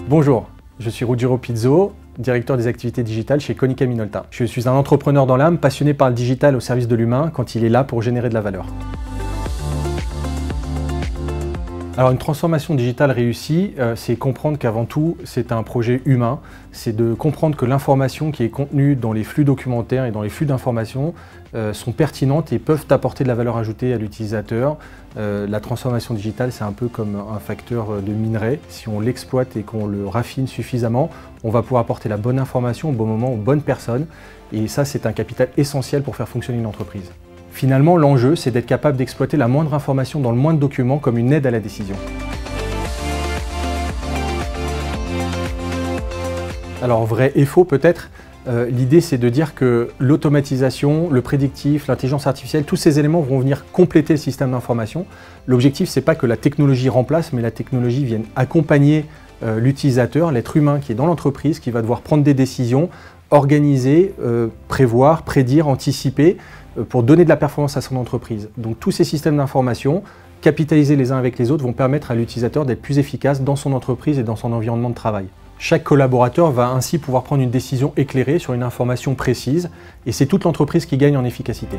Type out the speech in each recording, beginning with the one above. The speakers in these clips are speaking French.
Bonjour, je suis Ruggiero Pizzo, directeur des activités digitales chez Konica Minolta. Je suis un entrepreneur dans l'âme, passionné par le digital au service de l'humain quand il est là pour générer de la valeur. Alors une transformation digitale réussie, c'est comprendre qu'avant tout, c'est un projet humain. C'est de comprendre que l'information qui est contenue dans les flux documentaires et dans les flux d'informations sont pertinentes et peuvent apporter de la valeur ajoutée à l'utilisateur. La transformation digitale, c'est un peu comme un facteur de minerai. Si on l'exploite et qu'on le raffine suffisamment, on va pouvoir apporter la bonne information au bon moment aux bonnes personnes. Et ça, c'est un capital essentiel pour faire fonctionner une entreprise. Finalement, l'enjeu, c'est d'être capable d'exploiter la moindre information dans le moindre document comme une aide à la décision. Alors, vrai et faux peut-être, l'idée c'est de dire que l'automatisation, le prédictif, l'intelligence artificielle, tous ces éléments vont venir compléter le système d'information. L'objectif, c'est pas que la technologie remplace, mais la technologie vienne accompagner l'utilisateur, l'être humain qui est dans l'entreprise, qui va devoir prendre des décisions, organiser, prévoir, prédire, anticiper, pour donner de la performance à son entreprise. Donc tous ces systèmes d'information, capitalisés les uns avec les autres, vont permettre à l'utilisateur d'être plus efficace dans son entreprise et dans son environnement de travail. Chaque collaborateur va ainsi pouvoir prendre une décision éclairée sur une information précise, et c'est toute l'entreprise qui gagne en efficacité.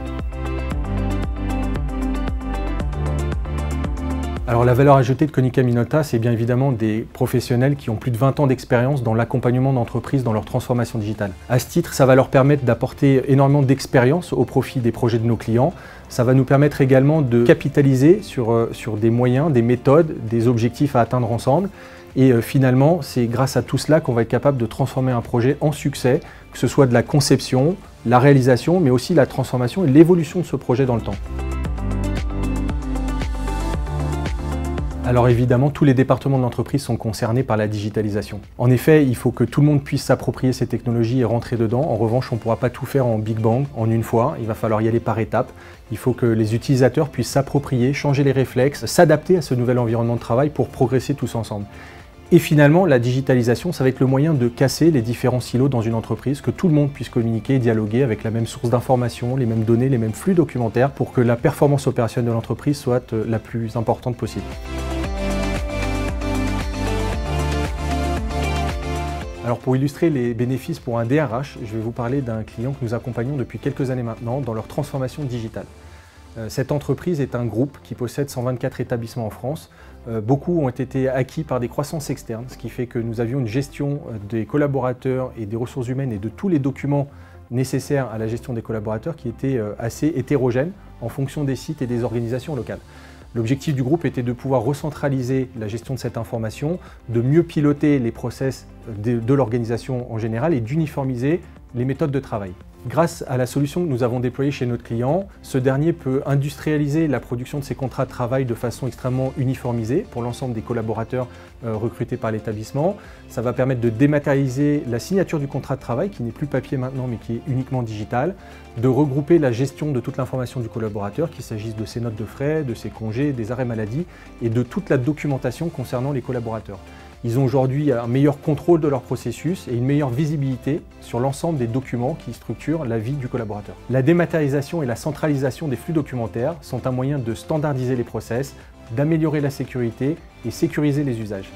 Alors la valeur ajoutée de Konica Minolta, c'est bien évidemment des professionnels qui ont plus de 20 ans d'expérience dans l'accompagnement d'entreprises dans leur transformation digitale. À ce titre, ça va leur permettre d'apporter énormément d'expérience au profit des projets de nos clients. Ça va nous permettre également de capitaliser sur des moyens, des méthodes, des objectifs à atteindre ensemble. Et finalement, c'est grâce à tout cela qu'on va être capable de transformer un projet en succès, que ce soit de la conception, la réalisation, mais aussi la transformation et l'évolution de ce projet dans le temps. Alors évidemment, tous les départements de l'entreprise sont concernés par la digitalisation. En effet, il faut que tout le monde puisse s'approprier ces technologies et rentrer dedans. En revanche, on ne pourra pas tout faire en Big Bang, en une fois. Il va falloir y aller par étapes. Il faut que les utilisateurs puissent s'approprier, changer les réflexes, s'adapter à ce nouvel environnement de travail pour progresser tous ensemble. Et finalement, la digitalisation, ça va être le moyen de casser les différents silos dans une entreprise, que tout le monde puisse communiquer et dialoguer avec la même source d'information, les mêmes données, les mêmes flux documentaires, pour que la performance opérationnelle de l'entreprise soit la plus importante possible. Alors pour illustrer les bénéfices pour un DRH, je vais vous parler d'un client que nous accompagnons depuis quelques années maintenant dans leur transformation digitale. Cette entreprise est un groupe qui possède 124 établissements en France. Beaucoup ont été acquis par des croissances externes, ce qui fait que nous avions une gestion des collaborateurs et des ressources humaines et de tous les documents nécessaires à la gestion des collaborateurs qui était assez hétérogène en fonction des sites et des organisations locales. L'objectif du groupe était de pouvoir recentraliser la gestion de cette information, de mieux piloter les process de l'organisation en général et d'uniformiser les méthodes de travail. Grâce à la solution que nous avons déployée chez notre client, ce dernier peut industrialiser la production de ses contrats de travail de façon extrêmement uniformisée pour l'ensemble des collaborateurs recrutés par l'établissement. Ça va permettre de dématérialiser la signature du contrat de travail, qui n'est plus papier maintenant mais qui est uniquement digital, de regrouper la gestion de toute l'information du collaborateur, qu'il s'agisse de ses notes de frais, de ses congés, des arrêts maladie et de toute la documentation concernant les collaborateurs. Ils ont aujourd'hui un meilleur contrôle de leur processus et une meilleure visibilité sur l'ensemble des documents qui structurent la vie du collaborateur. La dématérialisation et la centralisation des flux documentaires sont un moyen de standardiser les process, d'améliorer la sécurité et sécuriser les usages.